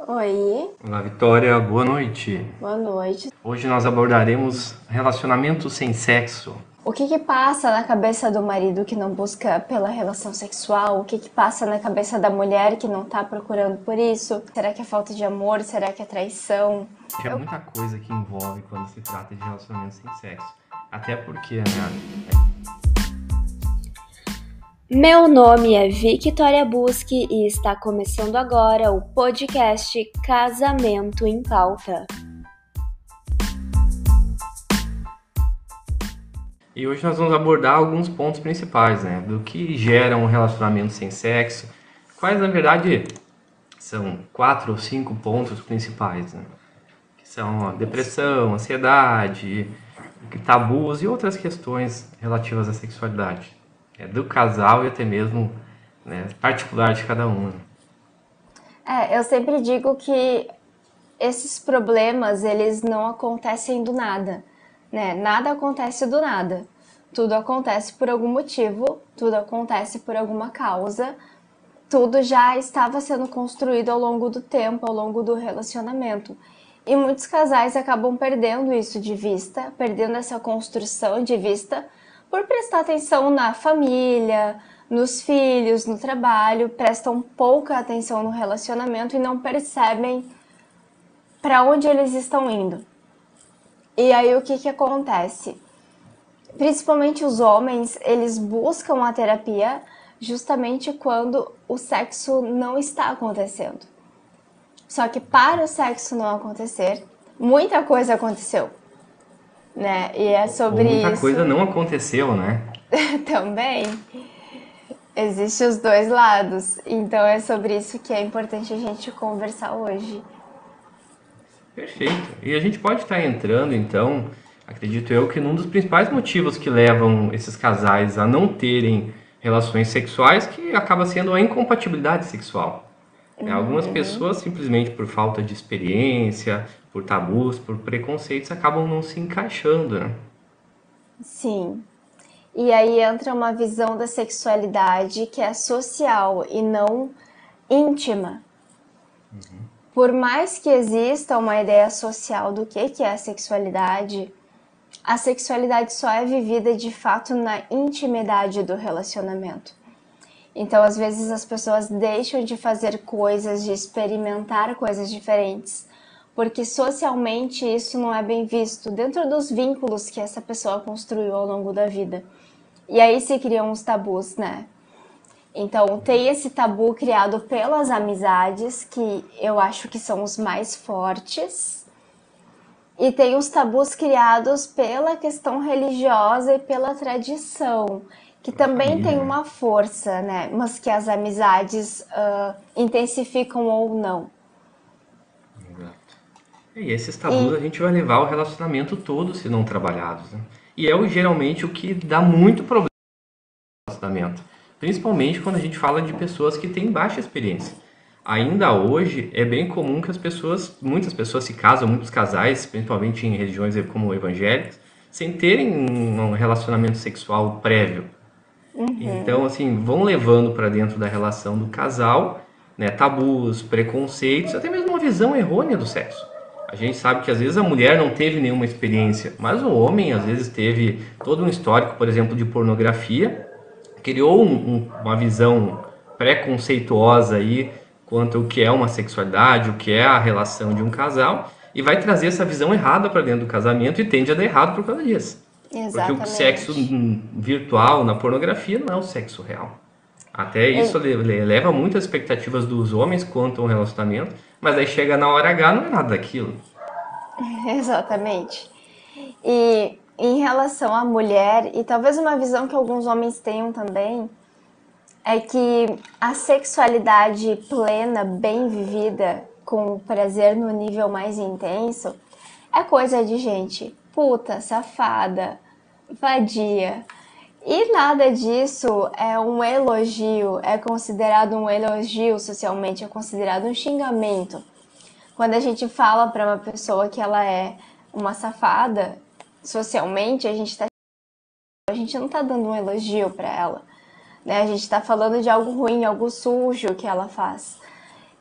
Oi, Olá, Vitória, boa noite. boa noite. Hoje nós abordaremos relacionamento sem sexo. O que que passa na cabeça do marido que não busca pela relação sexual? O que que passa na cabeça da mulher que não tá procurando por isso? Será que é falta de amor? Será que é traição? É muita coisa que envolve quando se trata de relacionamento sem sexo. Até porque, né? Meu nome é Victoria Busque e está começando agora o podcast Casamento em Pauta. E hoje nós vamos abordar alguns pontos principais, né? Do que gera um relacionamento sem sexo. Quais, na verdade, são 4 ou 5 pontos principais, né? Que são a depressão, ansiedade, tabus e outras questões relativas à sexualidade. Do casal e até mesmo, né, particular de cada um. Eu sempre digo que esses problemas, eles não acontecem do nada, né? Nada acontece do nada. Tudo acontece por algum motivo, tudo acontece por alguma causa, tudo já estava sendo construído ao longo do tempo, ao longo do relacionamento. E muitos casais acabam perdendo isso de vista, perdendo essa construção de vista, por prestar atenção na família, nos filhos, no trabalho, prestam pouca atenção no relacionamento e não percebem para onde eles estão indo. E aí o que que acontece? Principalmente os homens, eles buscam a terapia justamente quando o sexo não está acontecendo. Só que para o sexo não acontecer, muita coisa aconteceu, né? E é Ou sobre muita isso coisa não aconteceu, né? também. Existem os dois lados. Então é sobre isso que é importante a gente conversar hoje. Perfeito. E a gente pode estar entrando, então, acredito eu, que num dos principais motivos que levam esses casais a não terem relações sexuais, que acaba sendo a incompatibilidade sexual. Algumas pessoas, simplesmente por falta de experiência, por tabus, por preconceitos, acabam não se encaixando, né? Sim. E aí entra uma visão da sexualidade que é social e não íntima. Por mais que exista uma ideia social do que é a sexualidade só é vivida de fato na intimidade do relacionamento. Então, às vezes, as pessoas deixam de fazer coisas, de experimentar coisas diferentes, porque socialmente isso não é bem visto dentro dos vínculos que essa pessoa construiu ao longo da vida. E aí se criam os tabus, né? Então, tem esse tabu criado pelas amizades, que eu acho que são os mais fortes, e tem os tabus criados pela questão religiosa e pela tradição, que também Família, tem né? uma força, né? Mas que as amizades intensificam ou não. Exato. E esses tabus E a gente vai levar o relacionamento todo se não trabalhados, né? E é geralmente o que dá muito problema no relacionamento. Principalmente quando a gente fala de pessoas que têm baixa experiência. Ainda hoje é bem comum que muitas pessoas se casam, muitos casais, principalmente em regiões como evangélicas, sem terem um relacionamento sexual prévio. Então, assim, vão levando para dentro da relação do casal, né, tabus, preconceitos, até mesmo uma visão errônea do sexo. A gente sabe que às vezes a mulher não teve nenhuma experiência, mas o homem às vezes teve todo um histórico, por exemplo, de pornografia, criou uma visão preconceituosa aí quanto ao que é uma sexualidade, o que é a relação de um casal, e vai trazer essa visão errada para dentro do casamento e tende a dar errado por causa disso. Porque o sexo exatamente. virtual na pornografia não é o sexo real. Até isso leva muitas expectativas dos homens quanto ao relacionamento, mas aí chega na hora H não é nada daquilo. Exatamente. E em relação à mulher, e talvez uma visão que alguns homens tenham também, é que a sexualidade plena, bem vivida, com prazer no nível mais intenso, é coisa de gente puta, safada, vadia. E nada disso é um elogio, é considerado um elogio socialmente, é considerado um xingamento. Quando a gente fala para uma pessoa que ela é uma safada, socialmente, a gente não tá dando um elogio para ela, né? A gente tá falando de algo ruim, algo sujo que ela faz.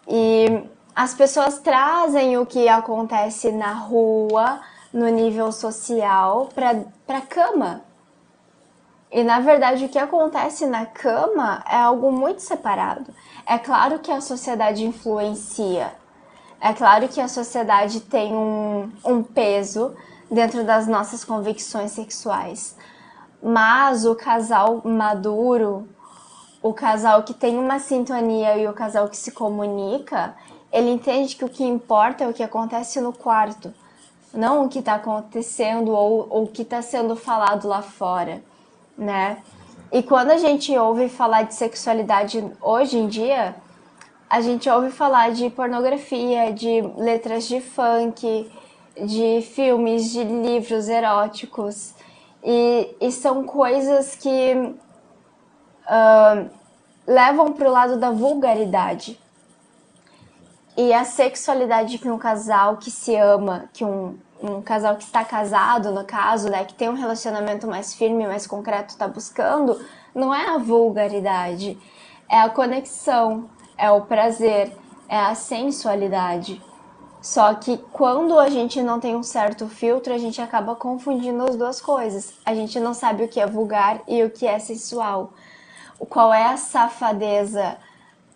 E as pessoas trazem o que acontece na rua, no nível social, para a cama. E, na verdade, o que acontece na cama é algo muito separado. É claro que a sociedade influencia. É claro que a sociedade tem um peso dentro das nossas convicções sexuais. Mas o casal maduro, o casal que tem uma sintonia e o casal que se comunica, ele entende que o que importa é o que acontece no quarto, não o que está acontecendo ou o que está sendo falado lá fora, né? E quando a gente ouve falar de sexualidade hoje em dia, a gente ouve falar de pornografia, de letras de funk, de filmes, de livros eróticos. E são coisas que levam para o lado da vulgaridade. E a sexualidade que um casal que se ama, que um casal que está casado, no caso, né, que tem um relacionamento mais firme, mais concreto, está buscando, não é a vulgaridade, é a conexão, é o prazer, é a sensualidade. Só que quando a gente não tem um certo filtro, a gente acaba confundindo as duas coisas. A gente não sabe o que é vulgar e o que é sensual. Qual é a safadeza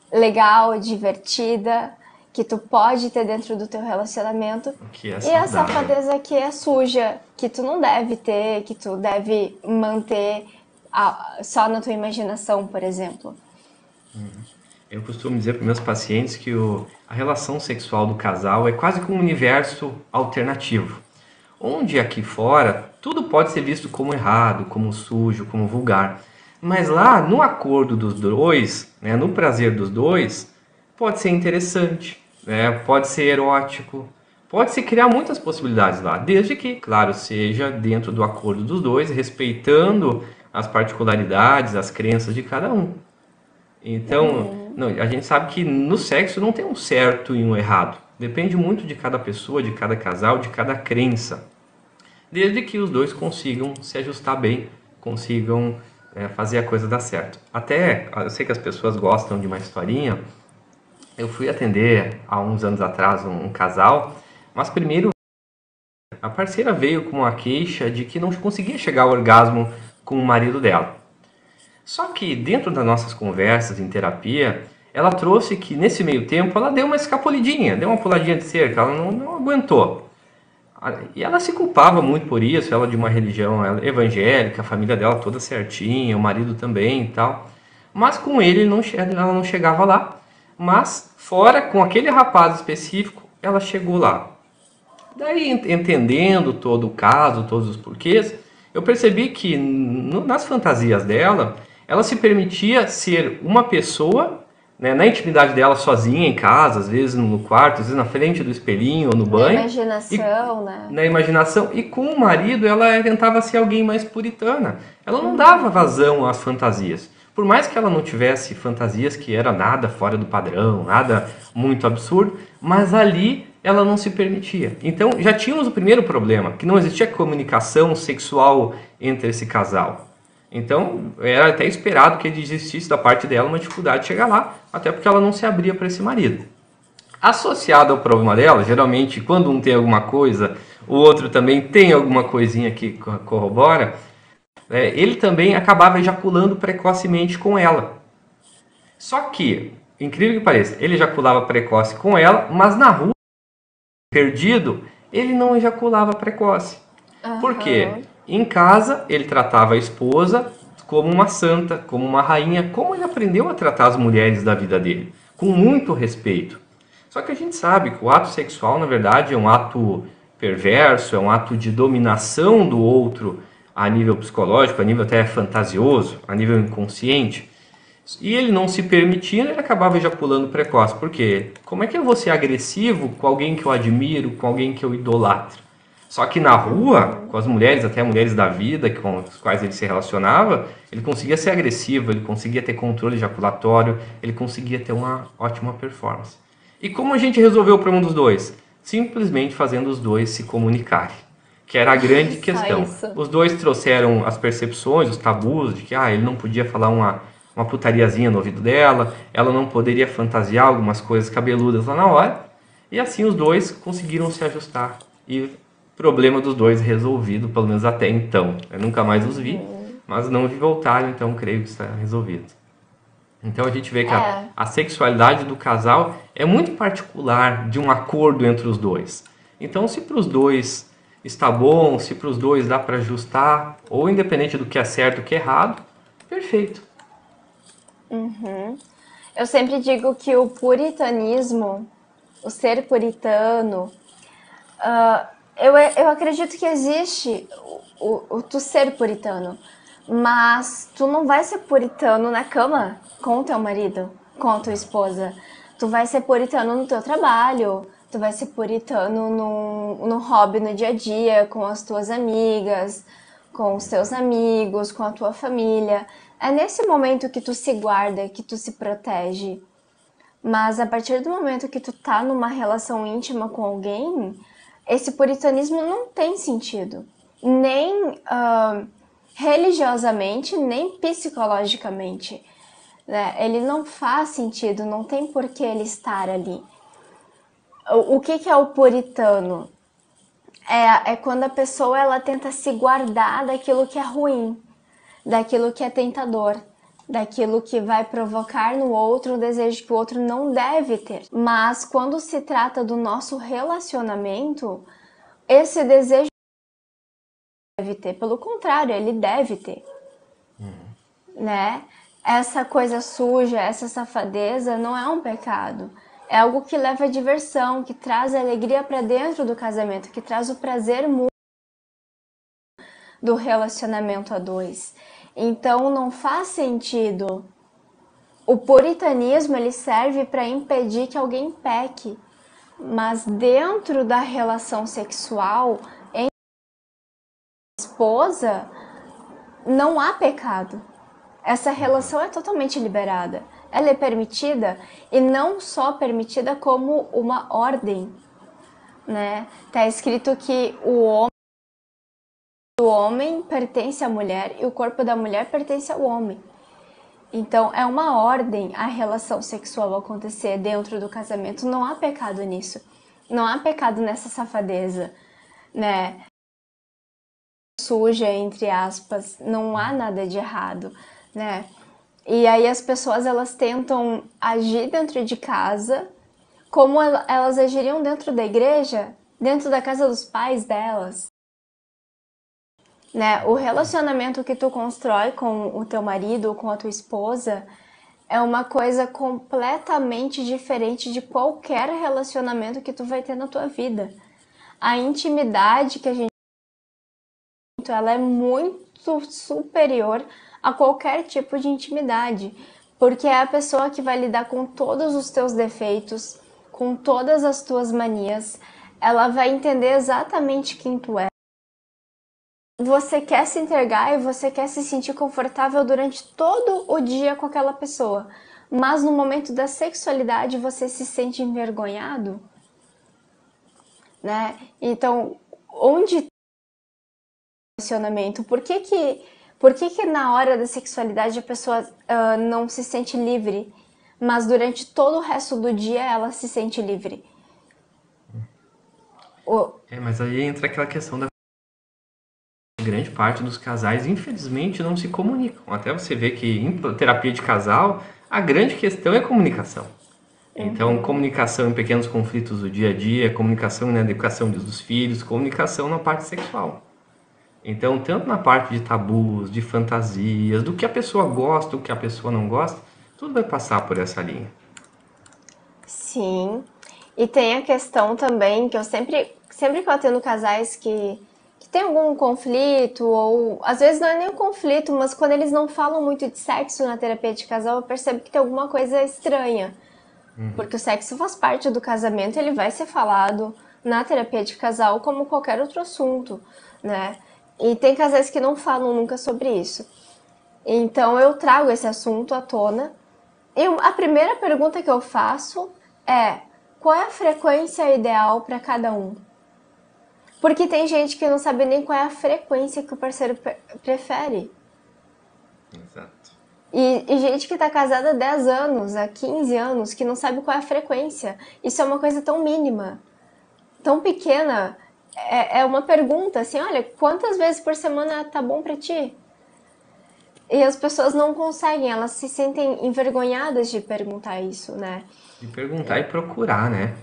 legal, divertida, que tu pode ter dentro do teu relacionamento, Que é e a safadeza que é suja, que tu não deve ter, que tu deve manter só na tua imaginação, por exemplo. Eu costumo dizer para meus pacientes que a relação sexual do casal é quase como um universo alternativo, onde aqui fora tudo pode ser visto como errado, como sujo, como vulgar. Mas lá, no acordo dos dois, né, no prazer dos dois, pode ser interessante, né, pode ser erótico, pode se criar muitas possibilidades lá, desde que, claro, seja dentro do acordo dos dois, respeitando as particularidades, as crenças de cada um. Então, não, a gente sabe que no sexo não tem um certo e um errado. Depende muito de cada pessoa, de cada casal, de cada crença. Desde que os dois consigam se ajustar bem, consigam fazer a coisa dar certo. Até, eu sei que as pessoas gostam de uma historinha. Eu fui atender há uns anos atrás um casal, mas primeiro a parceira veio com uma queixa de que não conseguia chegar ao orgasmo com o marido dela. Só que dentro das nossas conversas em terapia, ela trouxe que nesse meio tempo ela deu uma escapulidinha, deu uma puladinha de cerca, ela não aguentou. E ela se culpava muito por isso, ela de uma religião evangélica, a família dela toda certinha, o marido também e tal. Mas com ele ela não chegava lá, mas fora com aquele rapaz específico, ela chegou lá. Daí, entendendo todo o caso, todos os porquês, eu percebi que nas fantasias dela, ela se permitia ser uma pessoa, né, na intimidade dela sozinha em casa, às vezes no quarto, às vezes na frente do espelhinho ou no banho. Na imaginação, né? Na imaginação. E com o marido ela tentava ser alguém mais puritana. Ela não dava vazão às fantasias. Por mais que ela não tivesse fantasias que era nada fora do padrão, nada muito absurdo, mas ali ela não se permitia. Então já tínhamos o primeiro problema, que não existia comunicação sexual entre esse casal. Então, era até esperado que existisse da parte dela uma dificuldade de chegar lá, até porque ela não se abria para esse marido. Associado ao problema dela, geralmente, quando um tem alguma coisa, o outro também tem alguma coisinha que corrobora, ele também acabava ejaculando precocemente com ela. Só que, incrível que pareça, ele ejaculava precoce com ela, mas na rua, perdido, ele não ejaculava precoce. Por quê? Em casa, ele tratava a esposa como uma santa, como uma rainha, como ele aprendeu a tratar as mulheres da vida dele, com muito respeito. Só que a gente sabe que o ato sexual, na verdade, é um ato perverso, é um ato de dominação do outro a nível psicológico, a nível até fantasioso, a nível inconsciente. E ele não se permitindo, ele acabava ejaculando precoce. Por quê? Como é que eu vou ser agressivo com alguém que eu admiro, com alguém que eu idolatro? Só que na rua, com as mulheres, até mulheres da vida com as quais ele se relacionava, ele conseguia ser agressivo, ele conseguia ter controle ejaculatório, ele conseguia ter uma ótima performance. E como a gente resolveu o problema dos dois? Simplesmente fazendo os dois se comunicarem, que era a grande questão. Os dois trouxeram as percepções, os tabus, de que ele não podia falar uma putariazinha no ouvido dela, ela não poderia fantasiar algumas coisas cabeludas lá na hora, E assim os dois conseguiram se ajustar. E o problema dos dois resolvido, pelo menos até então. Eu nunca mais os vi, mas não voltaram, então creio que está resolvido. Então a gente vê que É, a sexualidade do casal é muito particular de um acordo entre os dois. Então, se para os dois está bom, se para os dois dá para ajustar, ou independente do que é certo e o que é errado, perfeito. eu sempre digo que o puritanismo, o ser puritano, eu acredito que existe o tu ser puritano, mas tu não vai ser puritano na cama com o teu marido, com a tua esposa. Tu vai ser puritano no teu trabalho, tu vai ser puritano no hobby, no dia a dia, com as tuas amigas, com os teus amigos, com a tua família. É nesse momento que tu se guarda, que tu se protege. Mas a partir do momento que tu tá numa relação íntima com alguém, esse puritanismo não tem sentido. Nem religiosamente, nem psicologicamente. Né? Ele não faz sentido, não tem por que ele estar ali. O que é o puritano? É quando a pessoa ela tenta se guardar daquilo que é ruim, daquilo que é tentador, daquilo que vai provocar no outro um desejo que o outro não deve ter. Mas quando se trata do nosso relacionamento, esse desejo não deve ter, pelo contrário, ele deve ter, né? Essa coisa suja, essa safadeza não é um pecado. É algo que leva a diversão, que traz alegria para dentro do casamento, que traz o prazer mútuo do relacionamento a dois. Então não faz sentido. O puritanismo ele serve para impedir que alguém peque, mas dentro da relação sexual entre a esposa não há pecado. Essa relação é totalmente liberada. Ela é permitida e não só permitida como uma ordem, né? Tá escrito que o homem pertence à mulher e o corpo da mulher pertence ao homem. Então é uma ordem a relação sexual acontecer dentro do casamento. Não há pecado nisso. Não há pecado nessa safadeza, né? Suja, entre aspas. Não há nada de errado, né? E aí as pessoas elas tentam agir dentro de casa como elas agiriam dentro da igreja, dentro da casa dos pais delas. Né? O relacionamento que tu constrói com o teu marido ou com a tua esposa é uma coisa completamente diferente de qualquer relacionamento que tu vai ter na tua vida. A intimidade que a gente tem, ela é muito superior a qualquer tipo de intimidade, porque é a pessoa que vai lidar com todos os teus defeitos, com todas as tuas manias, ela vai entender exatamente quem tu é. Você quer se entregar e você quer se sentir confortável durante todo o dia com aquela pessoa, mas no momento da sexualidade você se sente envergonhado, né? Então, onde está o relacionamento? Por que na hora da sexualidade a pessoa não se sente livre, mas durante todo o resto do dia ela se sente livre? Mas aí entra aquela questão da grande parte dos casais, infelizmente, não se comunicam. Até você vê que em terapia de casal, a grande questão é comunicação. Então, comunicação em pequenos conflitos do dia a dia, comunicação na educação dos filhos, comunicação na parte sexual. Então, tanto na parte de tabus, de fantasias, do que a pessoa gosta, do que a pessoa não gosta, tudo vai passar por essa linha. Sim, e tem a questão também que eu sempre que eu atendo casais que tem algum conflito, ou às vezes não é nem um conflito, mas quando eles não falam muito de sexo na terapia de casal, eu percebo que tem alguma coisa estranha. Porque o sexo faz parte do casamento, ele vai ser falado na terapia de casal como qualquer outro assunto, né? E tem casais que não falam nunca sobre isso. Então eu trago esse assunto à tona. E a primeira pergunta que eu faço é: qual é a frequência ideal para cada um? Porque tem gente que não sabe nem qual é a frequência que o parceiro prefere. Exato. E gente que tá casada há 10 anos, há 15 anos, que não sabe qual é a frequência. Isso é uma coisa tão mínima, tão pequena. É uma pergunta assim, olha, quantas vezes por semana tá bom pra ti? E as pessoas não conseguem, elas se sentem envergonhadas de perguntar isso, né? De perguntar e procurar, né?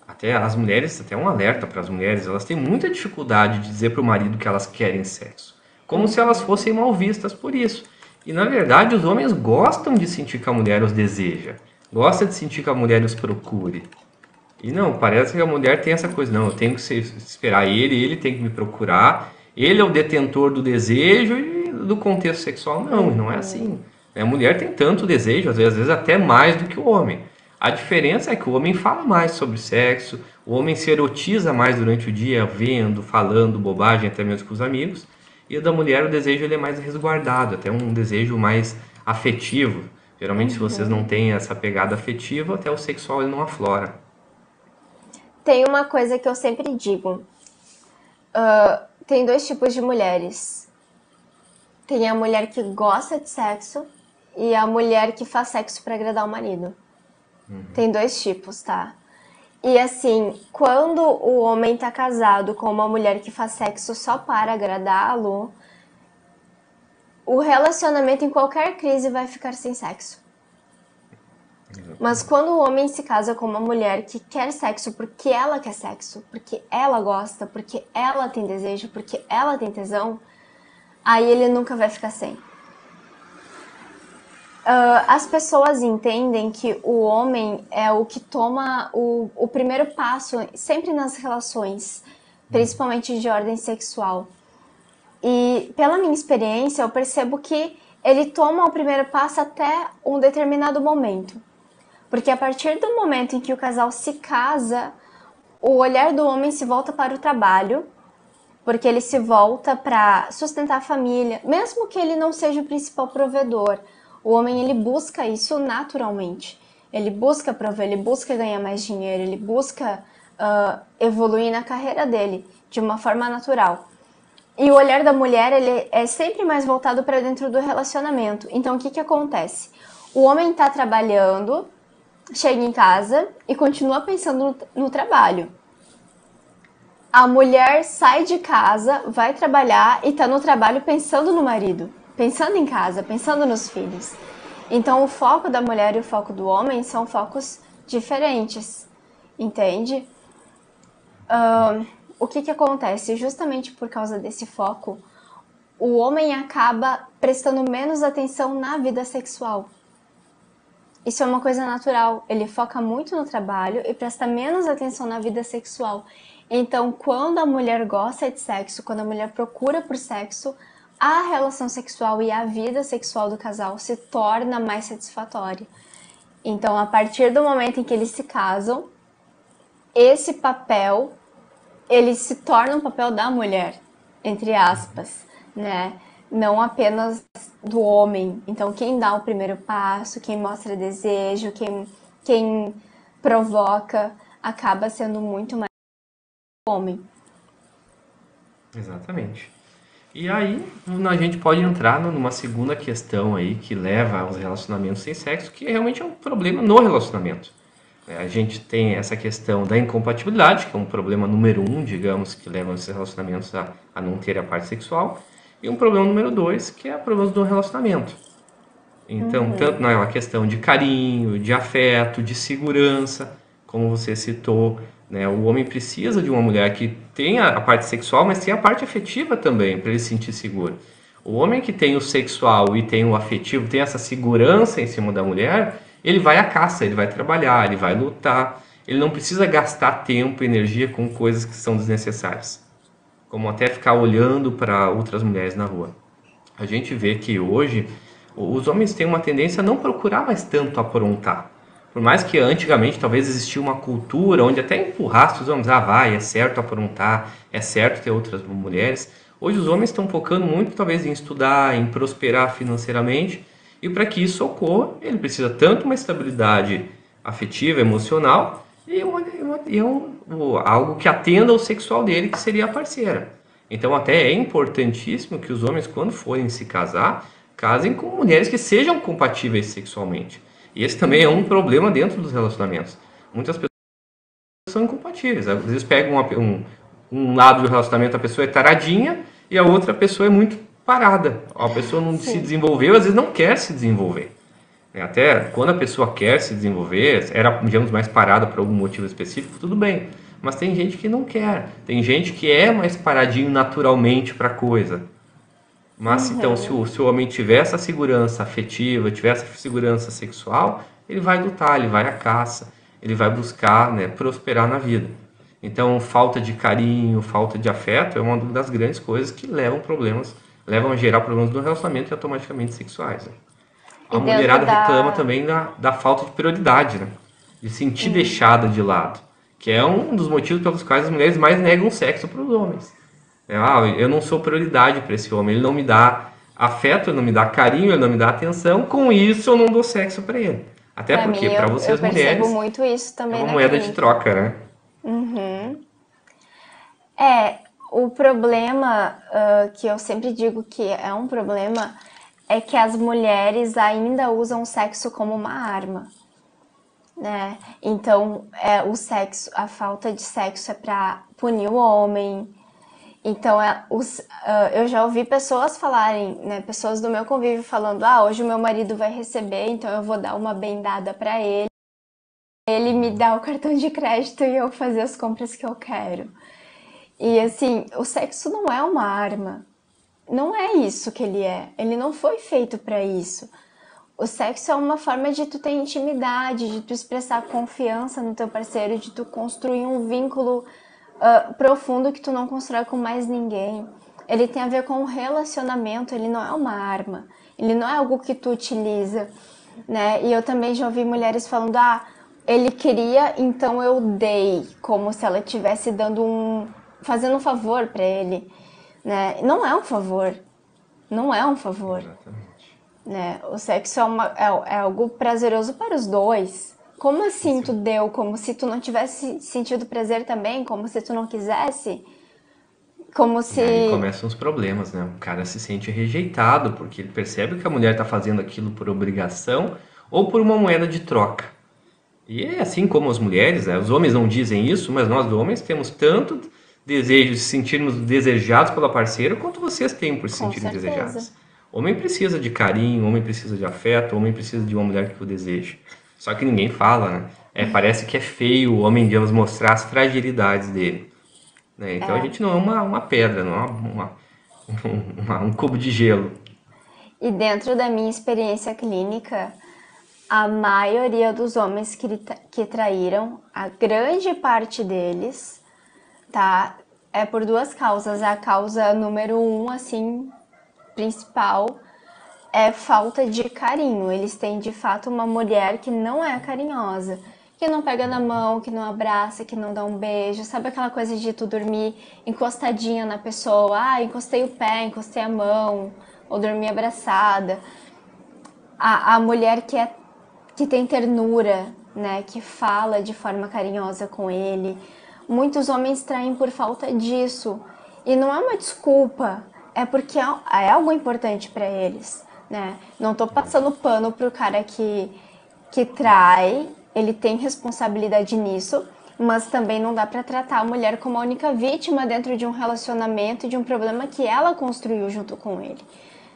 Até as mulheres, até um alerta para as mulheres, elas têm muita dificuldade de dizer para o marido que elas querem sexo, como se elas fossem mal vistas por isso. E na verdade, os homens gostam de sentir que a mulher os deseja, gostam de sentir que a mulher os procure. E não, parece que a mulher tem essa coisa, não, eu tenho que esperar ele tem que me procurar, ele é o detentor do desejo e do contexto sexual. Não, não é assim. A mulher tem tanto desejo, às vezes até mais do que o homem. A diferença é que o homem fala mais sobre sexo, o homem se erotiza mais durante o dia, vendo, falando bobagem até mesmo com os amigos, e o da mulher o desejo ele é mais resguardado, até um desejo mais afetivo. Geralmente, se vocês não têm essa pegada afetiva, até o sexual ele não aflora. Tem uma coisa que eu sempre digo. Tem 2 tipos de mulheres. Tem a mulher que gosta de sexo e a mulher que faz sexo para agradar o marido. Tem 2 tipos, tá? E assim, quando o homem tá casado com uma mulher que faz sexo só para agradá-lo, o relacionamento em qualquer crise vai ficar sem sexo. Mas quando o homem se casa com uma mulher que quer sexo porque ela quer sexo, porque ela gosta, porque ela tem desejo, porque ela tem tesão, aí ele nunca vai ficar sem. As pessoas entendem que o homem é o que toma o primeiro passo sempre nas relações, principalmente de ordem sexual. E pela minha experiência, eu percebo que ele toma o primeiro passo até um determinado momento. Porque a partir do momento em que o casal se casa, o olhar do homem se volta para o trabalho, porque ele se volta para sustentar a família, mesmo que ele não seja o principal provedor. O homem ele busca isso naturalmente. Ele busca prover, ele busca ganhar mais dinheiro, ele busca evoluir na carreira dele de uma forma natural. E o olhar da mulher ele é sempre mais voltado para dentro do relacionamento. Então o que acontece? O homem está trabalhando, chega em casa e continua pensando no trabalho. A mulher sai de casa, vai trabalhar e está no trabalho pensando no marido, pensando em casa, pensando nos filhos. Então o foco da mulher e o foco do homem são focos diferentes, entende? O que acontece? Justamente por causa desse foco, o homem acaba prestando menos atenção na vida sexual. Isso é uma coisa natural, ele foca muito no trabalho e presta menos atenção na vida sexual. Então, quando a mulher gosta de sexo, quando a mulher procura por sexo, a relação sexual e a vida sexual do casal se torna mais satisfatória. Então, a partir do momento em que eles se casam, esse papel, ele se torna um papel da mulher, entre aspas, né? Não apenas do homem. Então, quem dá o primeiro passo, quem mostra desejo, quem provoca, acaba sendo muito mais homem. Exatamente. E aí, a gente pode entrar numa segunda questão aí que leva aos relacionamentos sem sexo, que realmente é um problema no relacionamento. A gente tem essa questão da incompatibilidade, que é um problema número 1, digamos, que leva esses relacionamentos a não ter a parte sexual. E um problema número 2, que é o problema do relacionamento. Então, tanto na questão de carinho, de afeto, de segurança, como você citou, né? O homem precisa de uma mulher que tenha a parte sexual, mas tenha a parte afetiva também, para ele se sentir seguro. O homem que tem o sexual e tem o afetivo, tem essa segurança em cima da mulher, ele vai à caça, ele vai trabalhar, ele vai lutar. Ele não precisa gastar tempo e energia com coisas que são desnecessárias, como até ficar olhando para outras mulheres na rua. A gente vê que hoje os homens têm uma tendência a não procurar mais tanto aprontar. Por mais que antigamente talvez existia uma cultura onde até empurrasse os homens, vai, é certo aprontar, é certo ter outras mulheres. Hoje os homens estão focando muito talvez em estudar, em prosperar financeiramente, e para que isso ocorra, ele precisa tanto uma estabilidade afetiva, emocional, e algo que atenda ao sexual dele, que seria a parceira. Então até é importantíssimo que os homens, quando forem se casar, casem com mulheres que sejam compatíveis sexualmente. E esse também é um problema dentro dos relacionamentos. Muitas pessoas são incompatíveis. Às vezes pegam um lado do relacionamento, a pessoa é taradinha e a outra pessoa é muito parada. A pessoa não se Sim. desenvolveu, às vezes não quer se desenvolver. Até quando a pessoa quer se desenvolver, era, digamos, mais parada por algum motivo específico, tudo bem. Mas tem gente que não quer. Tem gente que é mais paradinho naturalmente para a coisa. Mas então, se o homem tiver essa segurança afetiva, tiver essa segurança sexual, ele vai lutar, ele vai à caça, ele vai buscar, né, prosperar na vida. Então, falta de carinho, falta de afeto é uma das grandes coisas que levam a gerar problemas no relacionamento e automaticamente sexuais, né? A E dentro mulherada reclama da. também da falta de prioridade, né? De sentir deixada de lado, que é um dos motivos pelos quais as mulheres mais negam sexo para os homens. Eu não sou prioridade para esse homem, ele não me dá afeto, ele não me dá carinho, ele não me dá atenção, com isso eu não dou sexo para ele. Até Pra mim, porque, para eu vocês percebo mulheres, muito isso é também uma na moeda de clínica. troca, né? É, o problema, que eu sempre digo que é um problema, é que as mulheres ainda usam o sexo como uma arma, né? Então, o sexo, a falta de sexo é pra punir o homem. Então, eu já ouvi pessoas falarem, né, pessoas do meu convívio falando, hoje o meu marido vai receber, então eu vou dar uma bendada pra ele. Ele me dá o cartão de crédito e eu fazer as compras que eu quero. E assim, o sexo não é uma arma. Não é isso que ele é. Ele não foi feito pra isso. O sexo é uma forma de tu ter intimidade, de tu expressar confiança no teu parceiro, de tu construir um vínculo profundo que tu não constrói com mais ninguém. Ele tem a ver com o relacionamento, ele não é uma arma. Ele não é algo que tu utiliza, né? E eu também já ouvi mulheres falando, ele queria, então eu dei, como se ela estivesse fazendo um favor pra ele, né? Não é um favor. Não é um favor, Exatamente. né? O sexo é algo prazeroso para os dois. Como assim tu deu? Como se tu não tivesse sentido prazer também? Como se tu não quisesse? Como E aí se... começam os problemas, né? O cara se sente rejeitado porque ele percebe que a mulher está fazendo aquilo por obrigação ou por uma moeda de troca. E é assim como as mulheres, né? Os homens não dizem isso, mas nós homens temos tanto desejo de se sentirmos desejados pela parceira quanto vocês têm por se Com sentirem certeza. desejados. Homem precisa de carinho, homem precisa de afeto, homem precisa de uma mulher que o deseje. Só que ninguém fala, né? Parece que é feio o homem, digamos, mostrar as fragilidades dele, né? Então a É. gente não é uma pedra, não é um cubo de gelo. E dentro da minha experiência clínica, a maioria dos homens que traíram, a grande parte deles, tá? É por duas causas. A causa número um, assim, principal, é falta de carinho. Eles têm de fato uma mulher que não é carinhosa, que não pega na mão, que não abraça, que não dá um beijo. Sabe aquela coisa de tu dormir encostadinha na pessoa? Encostei o pé, encostei a mão, ou dormir abraçada. A mulher que tem ternura, né? Que fala de forma carinhosa com ele. Muitos homens traem por falta disso. E não é uma desculpa, é porque é algo importante para eles, né? Não tô passando pano pro cara que trai, ele tem responsabilidade nisso, mas também não dá para tratar a mulher como a única vítima dentro de um relacionamento e de um problema que ela construiu junto com ele,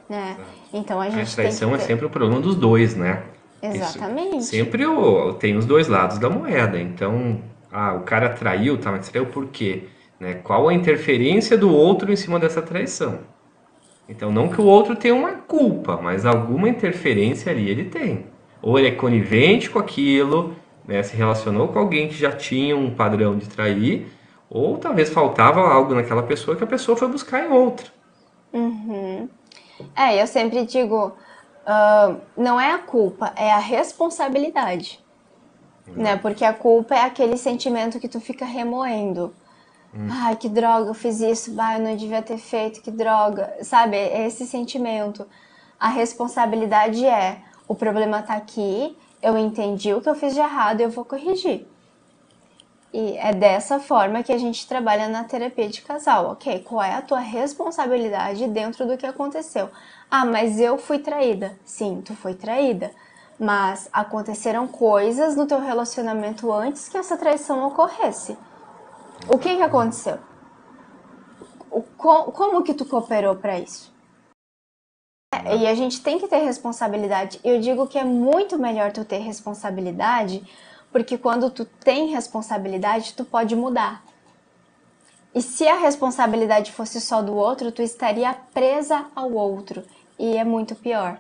né? Então a A gente tem que traição é ter... sempre o problema dos dois, né? Isso, Exatamente. sempre tem os dois lados da moeda. Então, o cara traiu, tá? Mas traiu por quê? Né? Qual a interferência do outro em cima dessa traição? Então, não que o outro tenha uma culpa, mas alguma interferência ali ele tem. Ou ele é conivente com aquilo, né? Se relacionou com alguém que já tinha um padrão de trair, ou talvez faltava algo naquela pessoa que a pessoa foi buscar em outra. Eu sempre digo, não é a culpa, é a responsabilidade, né? Porque a culpa é aquele sentimento que tu fica remoendo. Ai, que droga, eu fiz isso, eu não devia ter feito, que droga. Sabe, é esse sentimento. A responsabilidade o problema tá aqui, eu entendi o que eu fiz de errado, eu vou corrigir. E é dessa forma que a gente trabalha na terapia de casal, ok? Qual é a tua responsabilidade dentro do que aconteceu? Ah, mas eu fui traída. Sim, tu foi traída. Mas aconteceram coisas no teu relacionamento antes que essa traição ocorresse. O que aconteceu? Como que tu cooperou para isso? E a gente tem que ter responsabilidade. Eu digo que é muito melhor tu ter responsabilidade, porque quando tu tem responsabilidade, tu pode mudar. E se a responsabilidade fosse só do outro, tu estaria presa ao outro. E é muito pior.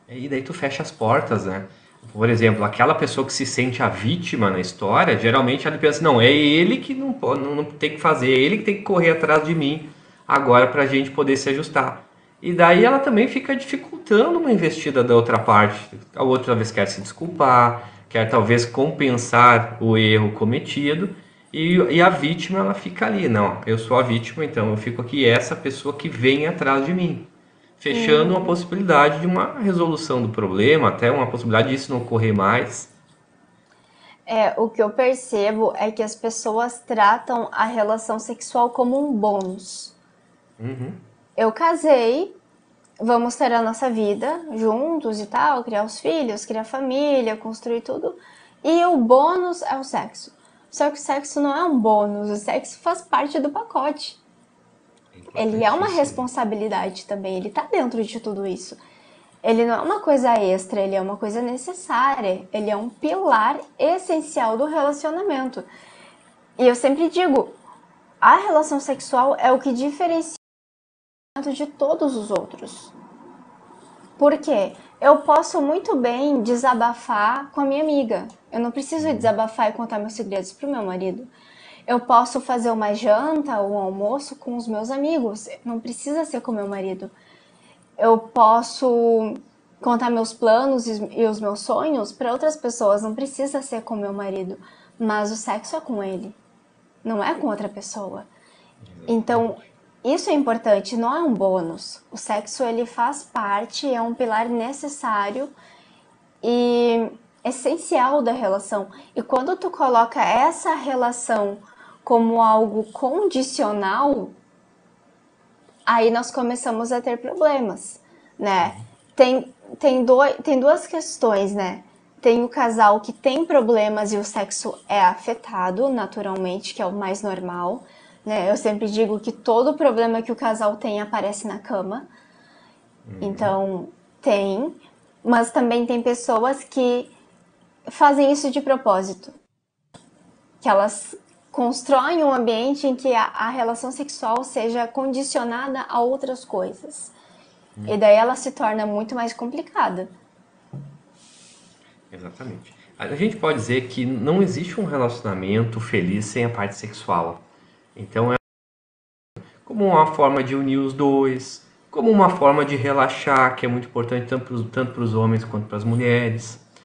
E daí tu fecha as portas, né? Por exemplo, aquela pessoa que se sente a vítima na história, geralmente ela pensa, não, é ele que não tem que fazer, é ele que tem que correr atrás de mim agora pra gente poder se ajustar. E daí ela também fica dificultando uma investida da outra parte. A outra talvez quer se desculpar, quer talvez compensar o erro cometido, e a vítima ela fica ali, não, eu sou a vítima, então eu fico aqui, essa pessoa que vem atrás de mim, fechando uma possibilidade de uma resolução do problema, até uma possibilidade disso não ocorrer mais. O que eu percebo é que as pessoas tratam a relação sexual como um bônus. Eu casei, vamos ter a nossa vida juntos e tal, criar os filhos, criar família, construir tudo. E o bônus é o sexo. Só que o sexo não é um bônus, o sexo faz parte do pacote. Ele é uma responsabilidade também, ele tá dentro de tudo isso. Ele não é uma coisa extra, ele é uma coisa necessária, ele é um pilar essencial do relacionamento. E eu sempre digo, a relação sexual é o que diferencia de todos os outros. Por quê? Eu posso muito bem desabafar com a minha amiga. Eu não preciso desabafar e contar meus segredos pro meu marido. Eu posso fazer uma janta ou um almoço com os meus amigos. Não precisa ser com meu marido. Eu posso contar meus planos e os meus sonhos para outras pessoas. Não precisa ser com meu marido. Mas o sexo é com ele. Não é com outra pessoa. Então, isso é importante, não é um bônus. O sexo, ele faz parte, é um pilar necessário e essencial da relação. E quando tu coloca essa relação como algo condicional, aí nós começamos a ter problemas, né? Tem duas questões, né? Tem o casal que tem problemas e o sexo é afetado naturalmente, que é o mais normal, né? Eu sempre digo que todo problema que o casal tem aparece na cama. Então, tem. Mas também tem pessoas que fazem isso de propósito. Que elas constroem um ambiente em que a relação sexual seja condicionada a outras coisas. E daí ela se torna muito mais complicada. Exatamente. A gente pode dizer que não existe um relacionamento feliz sem a parte sexual. Então é como uma forma de unir os dois, como uma forma de relaxar, que é muito importante tanto para os homens quanto para as mulheres.